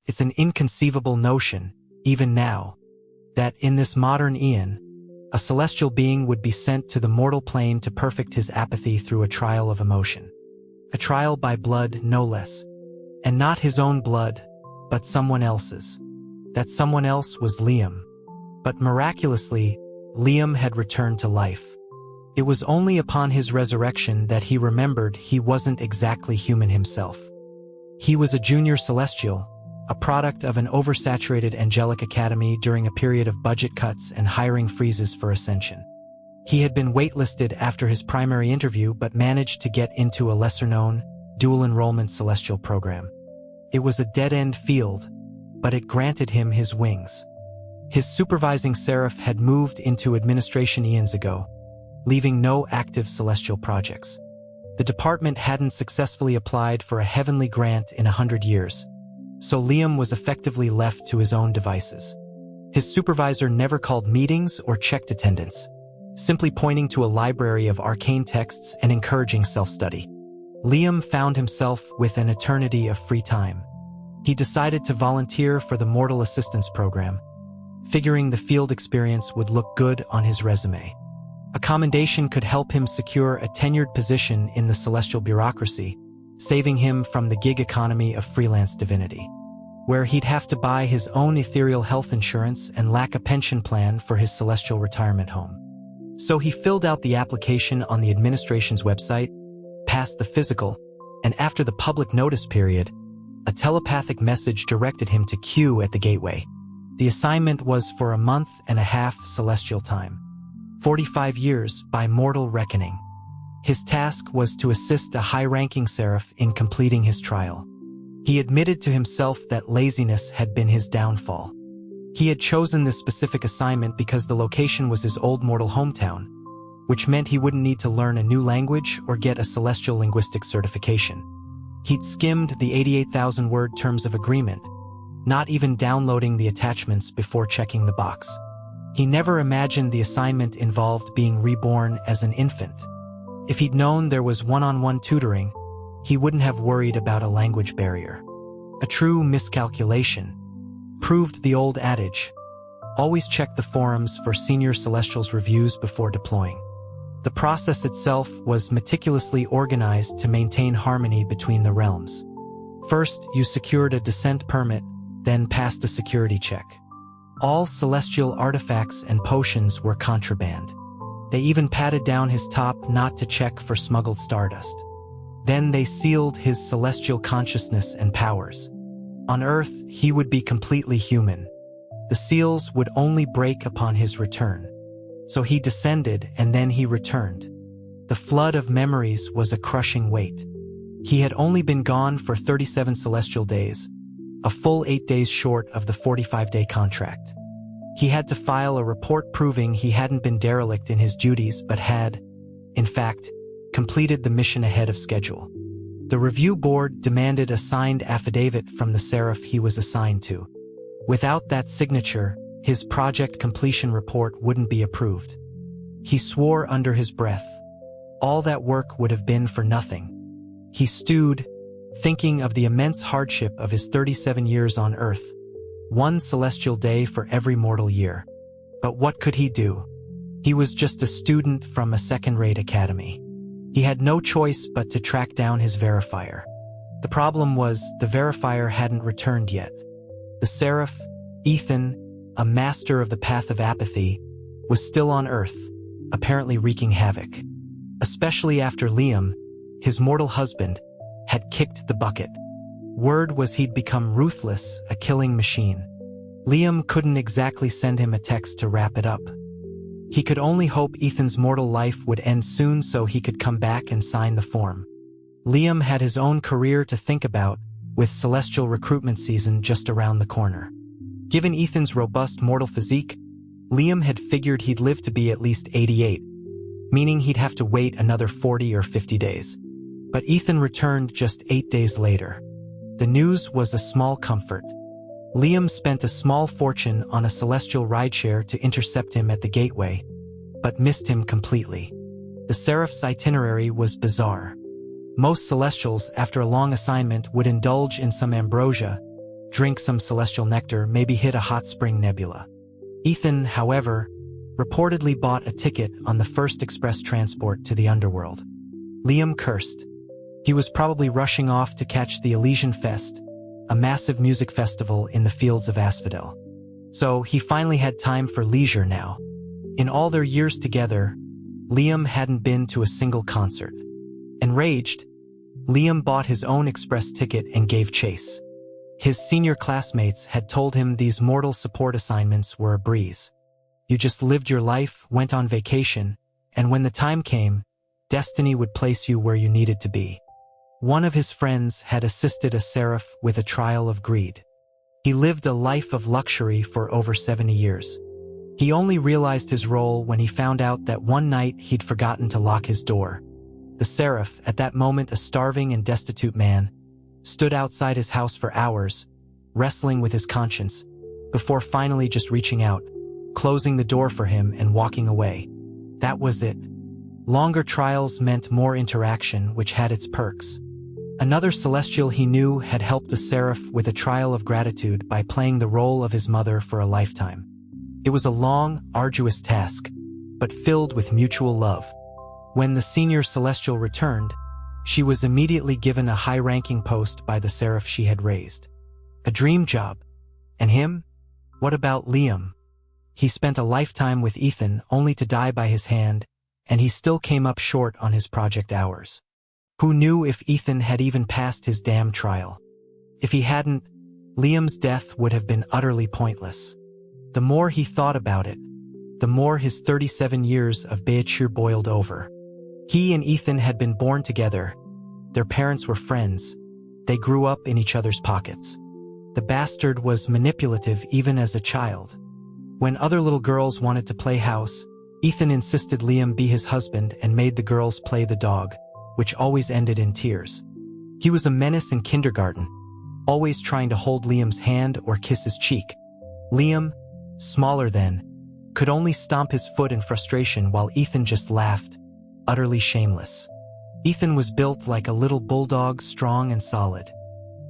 It's an inconceivable notion, even now, that in this modern eon, a celestial being would be sent to the mortal plane to perfect his apathy through a trial of emotion. A trial by blood, no less. And not his own blood, but someone else's. That someone else was Liam. But miraculously, Liam had returned to life. It was only upon his resurrection that he remembered he wasn't exactly human himself. He was a junior celestial, a product of an oversaturated angelic academy during a period of budget cuts and hiring freezes for ascension. He had been waitlisted after his primary interview but managed to get into a lesser-known, dual-enrollment celestial program. It was a dead-end field, but it granted him his wings. His supervising seraph had moved into administration eons ago, leaving no active celestial projects. The department hadn't successfully applied for a heavenly grant in 100 years, so Liam was effectively left to his own devices. His supervisor never called meetings or checked attendance, simply pointing to a library of arcane texts and encouraging self-study. Liam found himself with an eternity of free time. He decided to volunteer for the Mortal Assistance Program, figuring the field experience would look good on his resume. A commendation could help him secure a tenured position in the celestial bureaucracy, saving him from the gig economy of freelance divinity, where he'd have to buy his own ethereal health insurance and lack a pension plan for his celestial retirement home. So he filled out the application on the administration's website, passed the physical, and after the public notice period, a telepathic message directed him to queue at the gateway. The assignment was for a month and a half celestial time. 45 years by mortal reckoning. His task was to assist a high-ranking seraph in completing his trial. He admitted to himself that laziness had been his downfall. He had chosen this specific assignment because the location was his old mortal hometown, which meant he wouldn't need to learn a new language or get a celestial linguistic certification. He'd skimmed the 88,000-word terms of agreement, not even downloading the attachments before checking the box. He never imagined the assignment involved being reborn as an infant. If he'd known there was one-on-one tutoring, he wouldn't have worried about a language barrier. A true miscalculation. Proved the old adage, always check the forums for senior celestials' reviews before deploying. The process itself was meticulously organized to maintain harmony between the realms. First, you secured a descent permit, then passed a security check. All celestial artifacts and potions were contraband. They even patted down his top not to check for smuggled stardust. Then they sealed his celestial consciousness and powers. On Earth, he would be completely human. The seals would only break upon his return. So he descended and then he returned. The flood of memories was a crushing weight. He had only been gone for 37 celestial days, a full 8 days short of the 45-day contract. He had to file a report proving he hadn't been derelict in his duties but had, in fact, completed the mission ahead of schedule. The review board demanded a signed affidavit from the seraph he was assigned to. Without that signature, his project completion report wouldn't be approved. He swore under his breath. All that work would have been for nothing. He stewed, thinking of the immense hardship of his 37 years on Earth, one celestial day for every mortal year. But what could he do? He was just a student from a second-rate academy. He had no choice but to track down his verifier. The problem was the verifier hadn't returned yet. The seraph, Ethan, a master of the path of apathy, was still on Earth, apparently wreaking havoc. Especially after Liam, his mortal husband, had kicked the bucket. Word was he'd become ruthless, a killing machine. Liam couldn't exactly send him a text to wrap it up. He could only hope Ethan's mortal life would end soon so he could come back and sign the form. Liam had his own career to think about, with celestial recruitment season just around the corner. Given Ethan's robust mortal physique, Liam had figured he'd live to be at least 88, meaning he'd have to wait another 40 or 50 days. But Ethan returned just 8 days later. The news was a small comfort. Liam spent a small fortune on a celestial rideshare to intercept him at the gateway, but missed him completely. The seraph's itinerary was bizarre. Most celestials, after a long assignment, would indulge in some ambrosia, drink some celestial nectar, maybe hit a hot spring nebula. Ethan, however, reportedly bought a ticket on the first express transport to the underworld. Liam cursed. He was probably rushing off to catch the Elysian Fest, a massive music festival in the fields of Asphodel. So he finally had time for leisure now. In all their years together, Liam hadn't been to a single concert. Enraged, Liam bought his own express ticket and gave chase. His senior classmates had told him these mortal support assignments were a breeze. You just lived your life, went on vacation, and when the time came, destiny would place you where you needed to be. One of his friends had assisted a seraph with a trial of greed. He lived a life of luxury for over 70 years. He only realized his role when he found out that one night he'd forgotten to lock his door. The seraph, at that moment a starving and destitute man, stood outside his house for hours, wrestling with his conscience, before finally just reaching out, closing the door for him and walking away. That was it. Longer trials meant more interaction, which had its perks. Another celestial he knew had helped the seraph with a trial of gratitude by playing the role of his mother for a lifetime. It was a long, arduous task, but filled with mutual love. When the senior celestial returned, she was immediately given a high-ranking post by the seraph she had raised. A dream job. And him? What about Liam? He spent a lifetime with Ethan only to die by his hand, and he still came up short on his project hours. Who knew if Ethan had even passed his damn trial? If he hadn't, Liam's death would have been utterly pointless. The more he thought about it, the more his 37 years of beature boiled over. He and Ethan had been born together. Their parents were friends. They grew up in each other's pockets. The bastard was manipulative even as a child. When other little girls wanted to play house, Ethan insisted Liam be his husband and made the girls play the dog, which always ended in tears. He was a menace in kindergarten, always trying to hold Liam's hand or kiss his cheek. Liam, smaller then, could only stomp his foot in frustration while Ethan just laughed, utterly shameless. Ethan was built like a little bulldog, strong and solid.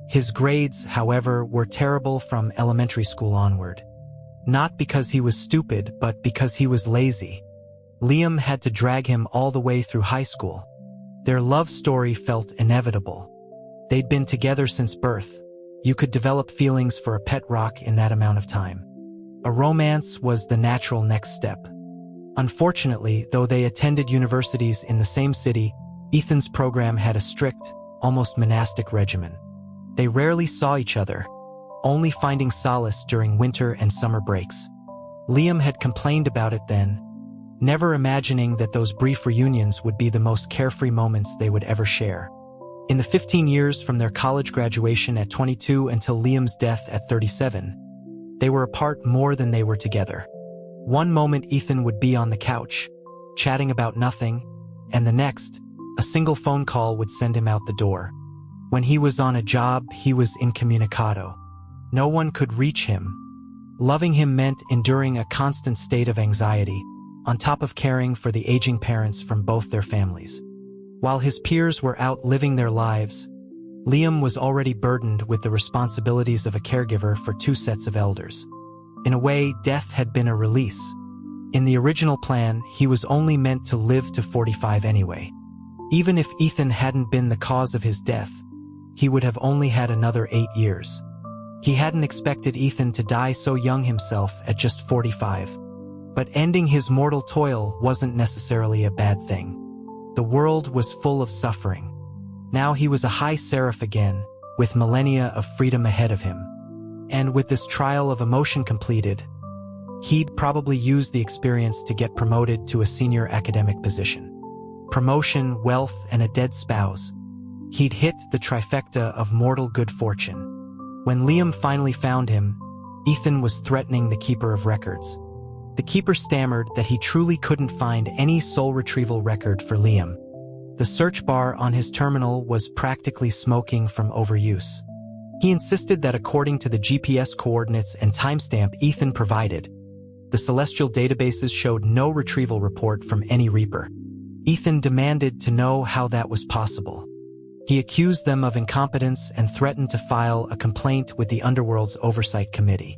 His grades, however, were terrible from elementary school onward. Not because he was stupid, but because he was lazy. Liam had to drag him all the way through high school. Their love story felt inevitable. They'd been together since birth. You could develop feelings for a pet rock in that amount of time. A romance was the natural next step. Unfortunately, though they attended universities in the same city, Ethan's program had a strict, almost monastic regimen. They rarely saw each other, only finding solace during winter and summer breaks. Liam had complained about it then, never imagining that those brief reunions would be the most carefree moments they would ever share. In the 15 years from their college graduation at 22 until Liam's death at 37, they were apart more than they were together. One moment Ethan would be on the couch, chatting about nothing, and the next, a single phone call would send him out the door. When he was on a job, he was incommunicado. No one could reach him. Loving him meant enduring a constant state of anxiety, on top of caring for the aging parents from both their families. While his peers were out living their lives, Liam was already burdened with the responsibilities of a caregiver for 2 sets of elders. In a way, death had been a release. In the original plan, he was only meant to live to 45 anyway. Even if Ethan hadn't been the cause of his death, he would have only had another 8 years. He hadn't expected Ethan to die so young himself at just 45. But ending his mortal toil wasn't necessarily a bad thing. The world was full of suffering. Now he was a high seraph again, with millennia of freedom ahead of him. And with this trial of emotion completed, he'd probably use the experience to get promoted to a senior academic position. Promotion, wealth, and a dead spouse. He'd hit the trifecta of mortal good fortune. When Liam finally found him, Ethan was threatening the keeper of records. The keeper stammered that he truly couldn't find any soul retrieval record for Liam. The search bar on his terminal was practically smoking from overuse. He insisted that according to the GPS coordinates and timestamp Ethan provided, the celestial databases showed no retrieval report from any Reaper. Ethan demanded to know how that was possible. He accused them of incompetence and threatened to file a complaint with the Underworld's Oversight Committee.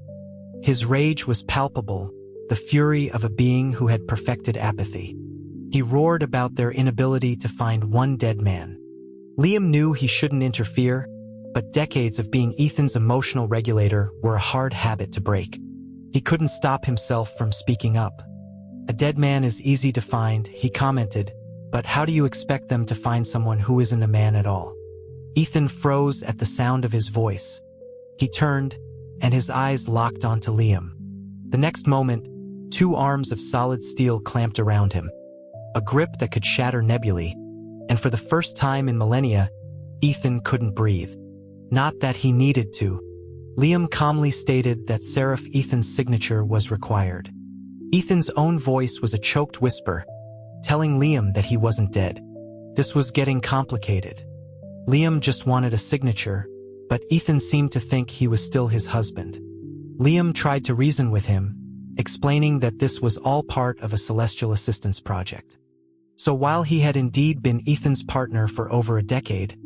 His rage was palpable, the fury of a being who had perfected apathy. He roared about their inability to find one dead man. Liam knew he shouldn't interfere, but decades of being Ethan's emotional regulator were a hard habit to break. He couldn't stop himself from speaking up. "A dead man is easy to find," he commented, "but how do you expect them to find someone who isn't a man at all?" Ethan froze at the sound of his voice. He turned, and his eyes locked onto Liam. The next moment, two arms of solid steel clamped around him, a grip that could shatter nebulae, and for the first time in millennia, Ethan couldn't breathe. Not that he needed to. Liam calmly stated that Seraph Ethan's signature was required. Ethan's own voice was a choked whisper, telling Liam that he wasn't dead. This was getting complicated. Liam just wanted a signature, but Ethan seemed to think he was still his husband. Liam tried to reason with him, explaining that this was all part of a celestial assistance project. So while he had indeed been Ethan's partner for over a decade,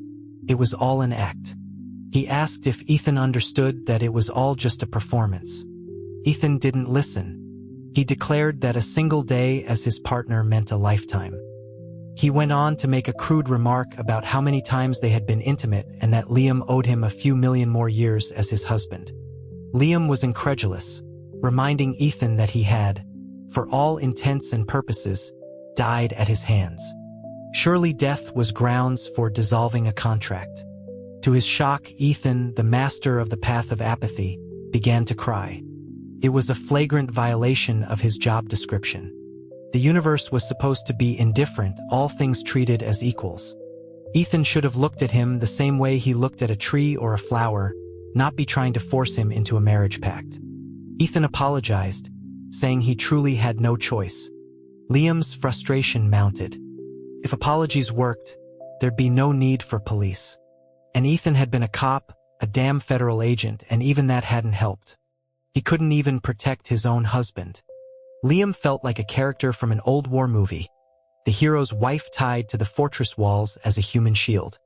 it was all an act. He asked if Ethan understood that it was all just a performance. Ethan didn't listen. He declared that a single day as his partner meant a lifetime. He went on to make a crude remark about how many times they had been intimate and that Liam owed him a few million more years as his husband. Liam was incredulous, reminding Ethan that he had, for all intents and purposes, died at his hands. Surely death was grounds for dissolving a contract. To his shock, Ethan, the master of the path of apathy, began to cry. It was a flagrant violation of his job description. The universe was supposed to be indifferent, all things treated as equals. Ethan should have looked at him the same way he looked at a tree or a flower, not be trying to force him into a marriage pact. Ethan apologized, saying he truly had no choice. Liam's frustration mounted. If apologies worked, there'd be no need for police. And Ethan had been a cop, a damn federal agent, and even that hadn't helped. He couldn't even protect his own husband. Liam felt like a character from an old war movie, the hero's wife tied to the fortress walls as a human shield.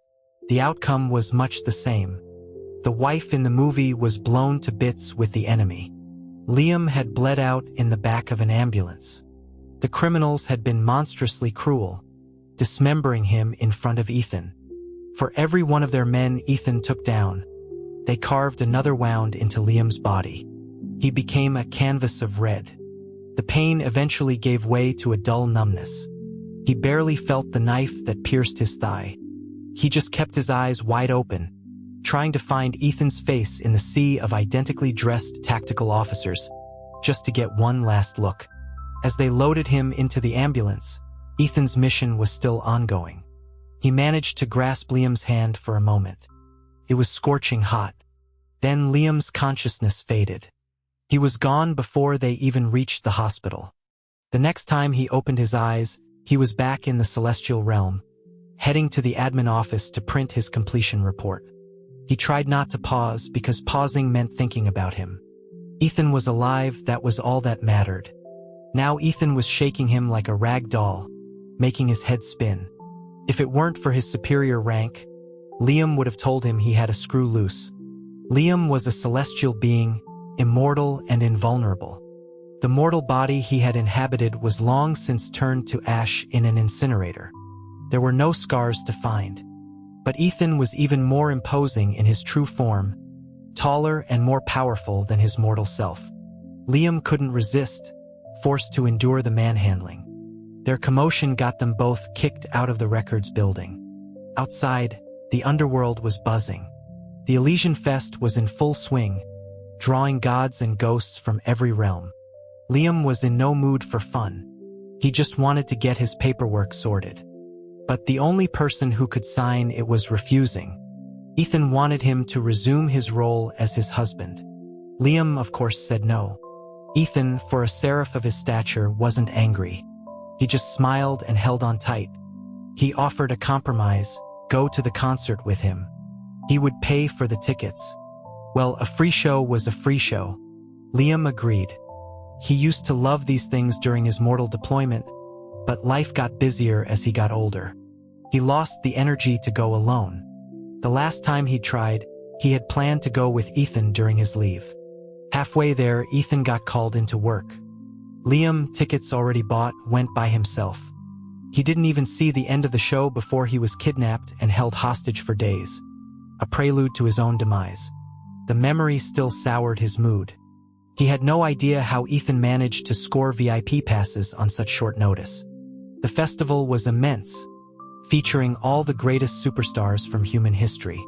The outcome was much the same. The wife in the movie was blown to bits with the enemy. Liam had bled out in the back of an ambulance. The criminals had been monstrously cruel, dismembering him in front of Ethan. For every one of their men Ethan took down, they carved another wound into Liam's body. He became a canvas of red. The pain eventually gave way to a dull numbness. He barely felt the knife that pierced his thigh. He just kept his eyes wide open, trying to find Ethan's face in the sea of identically dressed tactical officers, just to get one last look. As they loaded him into the ambulance, Ethan's mission was still ongoing. He managed to grasp Liam's hand for a moment. It was scorching hot. Then Liam's consciousness faded. He was gone before they even reached the hospital. The next time he opened his eyes, he was back in the celestial realm, heading to the admin office to print his completion report. He tried not to pause because pausing meant thinking about him. Ethan was alive, that was all that mattered. Now Ethan was shaking him like a rag doll, making his head spin. If it weren't for his superior rank, Liam would have told him he had a screw loose. Liam was a celestial being, immortal and invulnerable. The mortal body he had inhabited was long since turned to ash in an incinerator. There were no scars to find. But Ethan was even more imposing in his true form, taller and more powerful than his mortal self. Liam couldn't resist, forced to endure the manhandling. Their commotion got them both kicked out of the records building. Outside, the underworld was buzzing. The Elysian Fest was in full swing, drawing gods and ghosts from every realm. Liam was in no mood for fun. He just wanted to get his paperwork sorted. But the only person who could sign it was refusing. Ethan wanted him to resume his role as his husband. Liam, of course, said no. Ethan, for a seraph of his stature, wasn't angry. He just smiled and held on tight. He offered a compromise, go to the concert with him. He would pay for the tickets. Well, a free show was a free show. Liam agreed. He used to love these things during his mortal deployment, but life got busier as he got older. He lost the energy to go alone. The last time he tried, he had planned to go with Ethan during his leave. Halfway there, Ethan got called into work. Liam, tickets already bought, went by himself. He didn't even see the end of the show before he was kidnapped and held hostage for days. A prelude to his own demise. The memory still soured his mood. He had no idea how Ethan managed to score VIP passes on such short notice. The festival was immense, featuring all the greatest superstars from human history.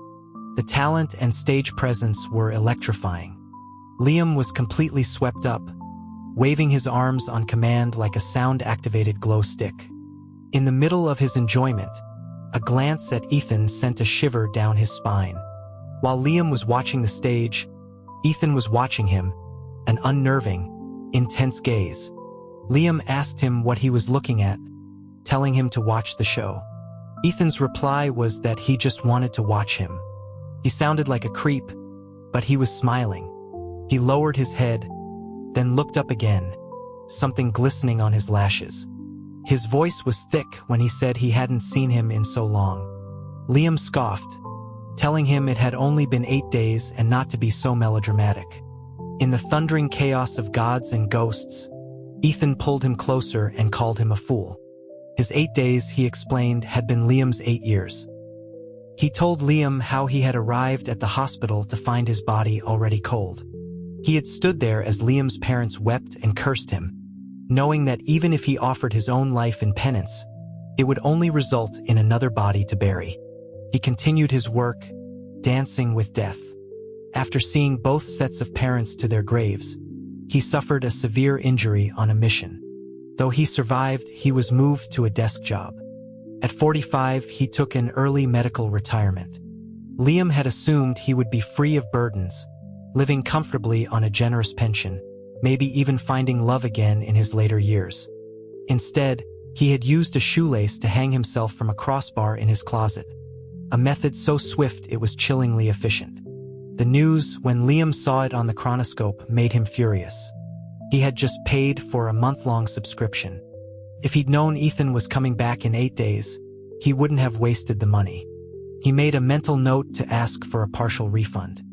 The talent and stage presence were electrifying. Liam was completely swept up, waving his arms on command like a sound-activated glow stick. In the middle of his enjoyment, a glance at Ethan sent a shiver down his spine. While Liam was watching the stage, Ethan was watching him, an unnerving, intense gaze. Liam asked him what he was looking at, telling him to watch the show. Ethan's reply was that he just wanted to watch him. He sounded like a creep, but he was smiling. He lowered his head, then looked up again, something glistening on his lashes. His voice was thick when he said he hadn't seen him in so long. Liam scoffed, telling him it had only been 8 days and not to be so melodramatic. In the thundering chaos of gods and ghosts, Ethan pulled him closer and called him a fool. His 8 days, he explained, had been Liam's 8 years. He told Liam how he had arrived at the hospital to find his body already cold. He had stood there as Liam's parents wept and cursed him, knowing that even if he offered his own life in penance, it would only result in another body to bury. He continued his work, dancing with death. After seeing both sets of parents to their graves, he suffered a severe injury on a mission. Though he survived, he was moved to a desk job. At 45, he took an early medical retirement. Liam had assumed he would be free of burdens, living comfortably on a generous pension, maybe even finding love again in his later years. Instead, he had used a shoelace to hang himself from a crossbar in his closet, a method so swift it was chillingly efficient. The news, when Liam saw it on the chronoscope, made him furious. He had just paid for a month-long subscription. If he'd known Ethan was coming back in 8 days, he wouldn't have wasted the money. He made a mental note to ask for a partial refund.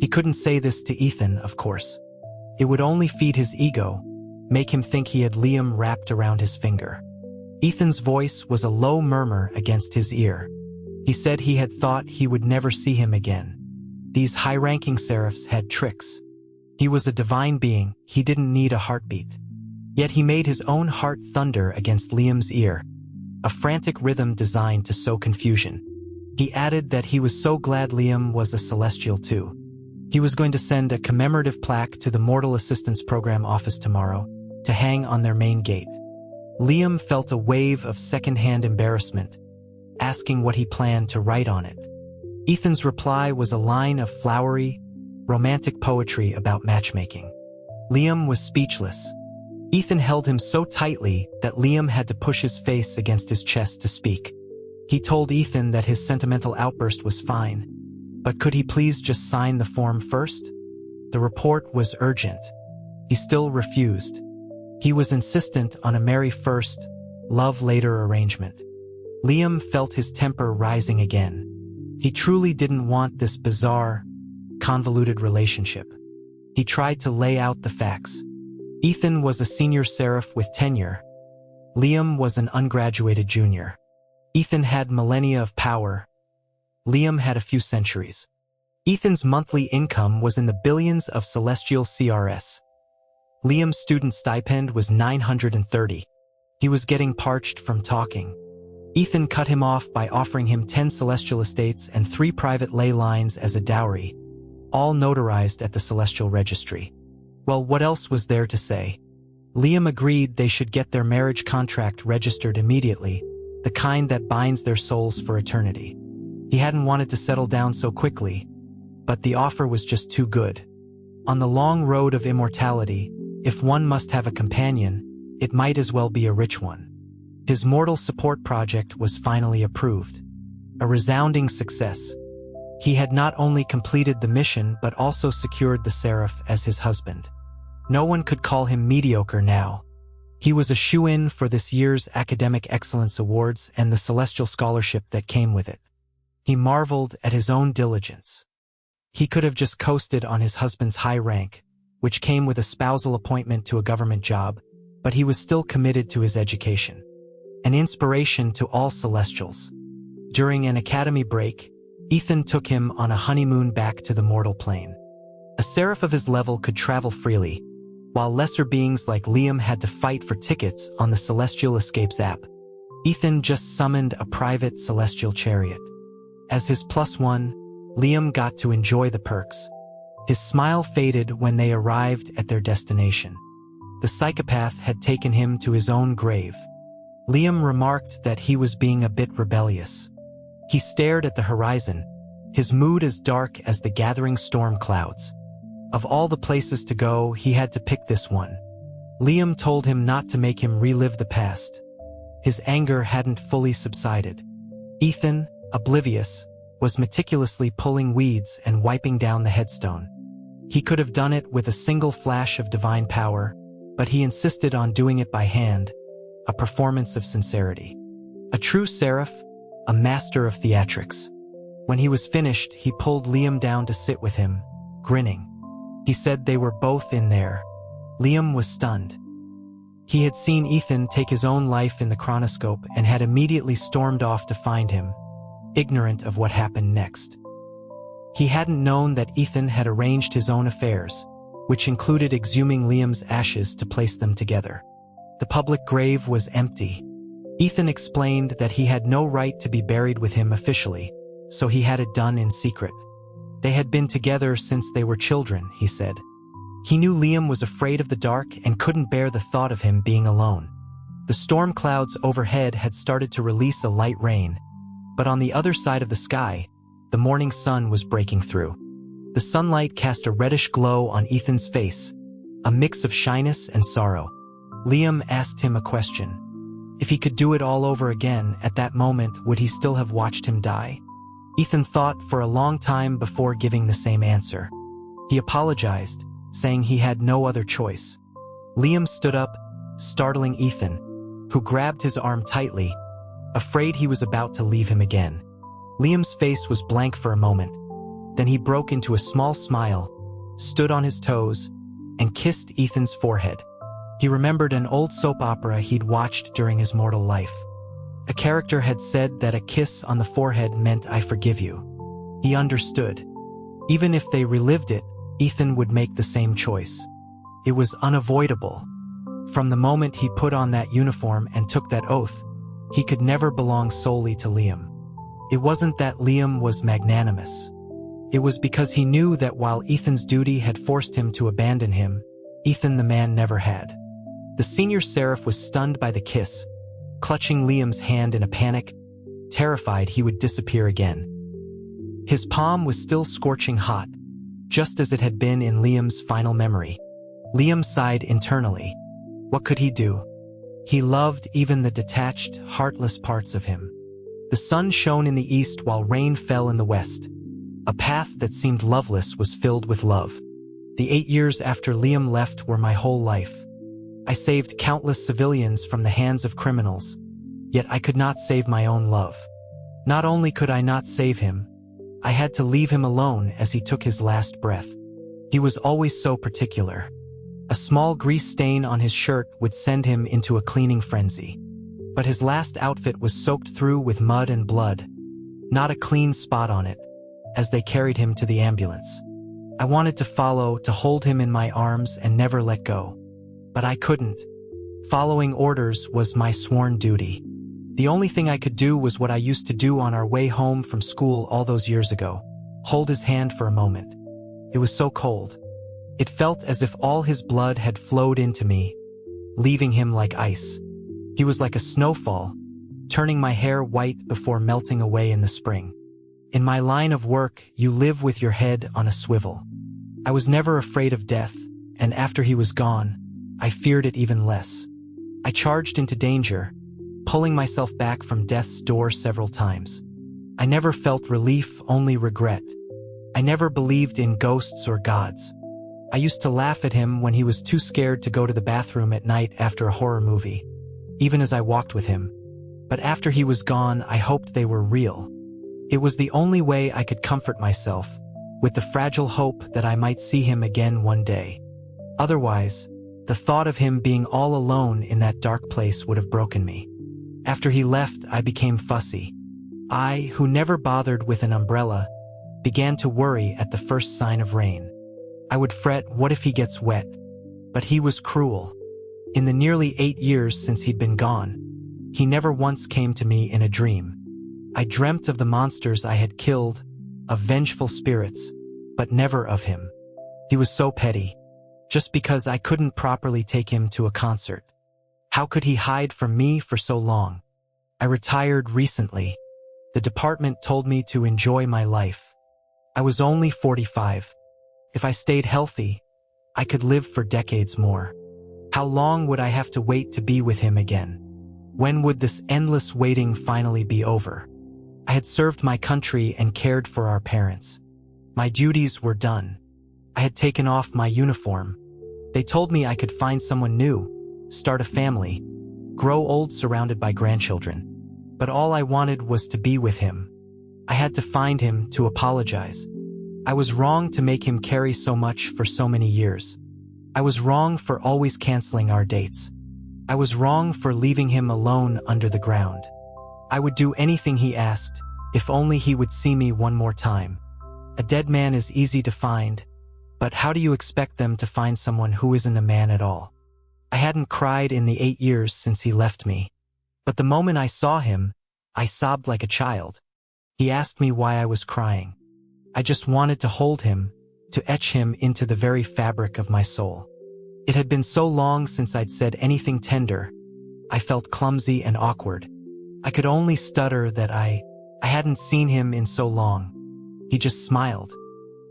He couldn't say this to Ethan, of course. It would only feed his ego, make him think he had Liam wrapped around his finger. Ethan's voice was a low murmur against his ear. He said he had thought he would never see him again. These high-ranking seraphs had tricks. He was a divine being, he didn't need a heartbeat. Yet he made his own heart thunder against Liam's ear, a frantic rhythm designed to sow confusion. He added that he was so glad Liam was a celestial too. He was going to send a commemorative plaque to the Mortal Assistance Program office tomorrow, to hang on their main gate. Liam felt a wave of second-hand embarrassment, asking what he planned to write on it. Ethan's reply was a line of flowery, romantic poetry about matchmaking. Liam was speechless. Ethan held him so tightly that Liam had to push his face against his chest to speak. He told Ethan that his sentimental outburst was fine, but could he please just sign the form first? The report was urgent. He still refused. He was insistent on a marry first, love later arrangement. Liam felt his temper rising again. He truly didn't want this bizarre, convoluted relationship. He tried to lay out the facts. Ethan was a senior seraph with tenure. Liam was an ungraduated junior. Ethan had millennia of power. Liam had a few centuries. Ethan's monthly income was in the billions of celestial CRS. Liam's student stipend was 930. He was getting parched from talking. Ethan cut him off by offering him 10 celestial estates and 3 private ley lines as a dowry, all notarized at the celestial registry. Well, what else was there to say? Liam agreed they should get their marriage contract registered immediately, the kind that binds their souls for eternity. He hadn't wanted to settle down so quickly, but the offer was just too good. On the long road of immortality, if one must have a companion, it might as well be a rich one. His mortal support project was finally approved. A resounding success. He had not only completed the mission but also secured the seraph as his husband. No one could call him mediocre now. He was a shoo-in for this year's Academic Excellence Awards and the celestial scholarship that came with it. He marveled at his own diligence. He could have just coasted on his husband's high rank, which came with a spousal appointment to a government job, but he was still committed to his education. An inspiration to all celestials. During an academy break, Ethan took him on a honeymoon back to the mortal plane. A seraph of his level could travel freely, while lesser beings like Liam had to fight for tickets on the Celestial Escapes app. Ethan just summoned a private celestial chariot. As his +1, Liam got to enjoy the perks. His smile faded when they arrived at their destination. The psychopath had taken him to his own grave. Liam remarked that he was being a bit rebellious. He stared at the horizon, his mood as dark as the gathering storm clouds. Of all the places to go, he had to pick this one. Liam told him not to make him relive the past. His anger hadn't fully subsided. Ethan, oblivious, was meticulously pulling weeds and wiping down the headstone. He could have done it with a single flash of divine power, but he insisted on doing it by hand, a performance of sincerity. A true seraph, a master of theatrics. When he was finished, he pulled Liam down to sit with him, grinning. He said they were both in there. Liam was stunned. He had seen Ethan take his own life in the chronoscope and had immediately stormed off to find him, ignorant of what happened next. He hadn't known that Ethan had arranged his own affairs, which included exhuming Liam's ashes to place them together. The public grave was empty. Ethan explained that he had no right to be buried with him officially, so he had it done in secret. They had been together since they were children, he said. He knew Liam was afraid of the dark and couldn't bear the thought of him being alone. The storm clouds overhead had started to release a light rain, but on the other side of the sky, the morning sun was breaking through. The sunlight cast a reddish glow on Ethan's face, a mix of shyness and sorrow. Liam asked him a question. If he could do it all over again at that moment, would he still have watched him die? Ethan thought for a long time before giving the same answer. He apologized, saying he had no other choice. Liam stood up, startling Ethan, who grabbed his arm tightly, afraid he was about to leave him again. Liam's face was blank for a moment. Then he broke into a small smile, stood on his toes, and kissed Ethan's forehead. He remembered an old soap opera he'd watched during his mortal life. A character had said that a kiss on the forehead meant "I forgive you." He understood. Even if they relived it, Ethan would make the same choice. It was unavoidable. From the moment he put on that uniform and took that oath, he could never belong solely to Liam. It wasn't that Liam was magnanimous. It was because he knew that while Ethan's duty had forced him to abandon him, Ethan the man never had. The senior seraph was stunned by the kiss, clutching Liam's hand in a panic, terrified he would disappear again. His palm was still scorching hot, just as it had been in Liam's final memory. Liam sighed internally. What could he do? He loved even the detached, heartless parts of him. The sun shone in the east while rain fell in the west. A path that seemed loveless was filled with love. The 8 years after Liam left were my whole life. I saved countless civilians from the hands of criminals, yet I could not save my own love. Not only could I not save him, I had to leave him alone as he took his last breath. He was always so particular. A small grease stain on his shirt would send him into a cleaning frenzy. But his last outfit was soaked through with mud and blood, not a clean spot on it, as they carried him to the ambulance. I wanted to follow, to hold him in my arms and never let go. But I couldn't. Following orders was my sworn duty. The only thing I could do was what I used to do on our way home from school all those years ago, hold his hand for a moment. It was so cold. It felt as if all his blood had flowed into me, leaving him like ice. He was like a snowfall, turning my hair white before melting away in the spring. In my line of work, you live with your head on a swivel. I was never afraid of death, and after he was gone, I feared it even less. I charged into danger, pulling myself back from death's door several times. I never felt relief, only regret. I never believed in ghosts or gods. I used to laugh at him when he was too scared to go to the bathroom at night after a horror movie, even as I walked with him. But after he was gone, I hoped they were real. It was the only way I could comfort myself, with the fragile hope that I might see him again one day. Otherwise, the thought of him being all alone in that dark place would have broken me. After he left, I became fussy. I, who never bothered with an umbrella, began to worry at the first sign of rain. I would fret, what if he gets wet? But he was cruel. In the nearly 8 years since he'd been gone, he never once came to me in a dream. I dreamt of the monsters I had killed, of vengeful spirits, but never of him. He was so petty. Just because I couldn't properly take him to a concert. How could he hide from me for so long? I retired recently. The department told me to enjoy my life. I was only 45. If I stayed healthy, I could live for decades more. How long would I have to wait to be with him again? When would this endless waiting finally be over? I had served my country and cared for our parents. My duties were done. I had taken off my uniform. They told me I could find someone new, start a family, grow old surrounded by grandchildren. But all I wanted was to be with him. I had to find him, to apologize. I was wrong to make him carry so much for so many years. I was wrong for always canceling our dates. I was wrong for leaving him alone under the ground. I would do anything he asked, if only he would see me one more time. A dead man is easy to find, but how do you expect them to find someone who isn't a man at all? I hadn't cried in the 8 years since he left me. But the moment I saw him, I sobbed like a child. He asked me why I was crying. I just wanted to hold him, to etch him into the very fabric of my soul. It had been so long since I'd said anything tender. I felt clumsy and awkward. I could only stutter that I hadn't seen him in so long. He just smiled.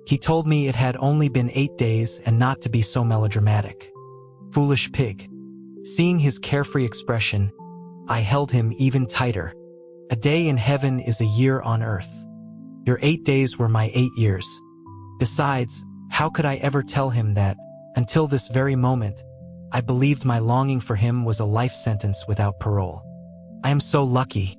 He told me it had only been 8 days and not to be so melodramatic. Foolish pig. Seeing his carefree expression, I held him even tighter. A day in heaven is a year on earth. Your 8 days were my 8 years. Besides, how could I ever tell him that, until this very moment, I believed my longing for him was a life sentence without parole. I am so lucky.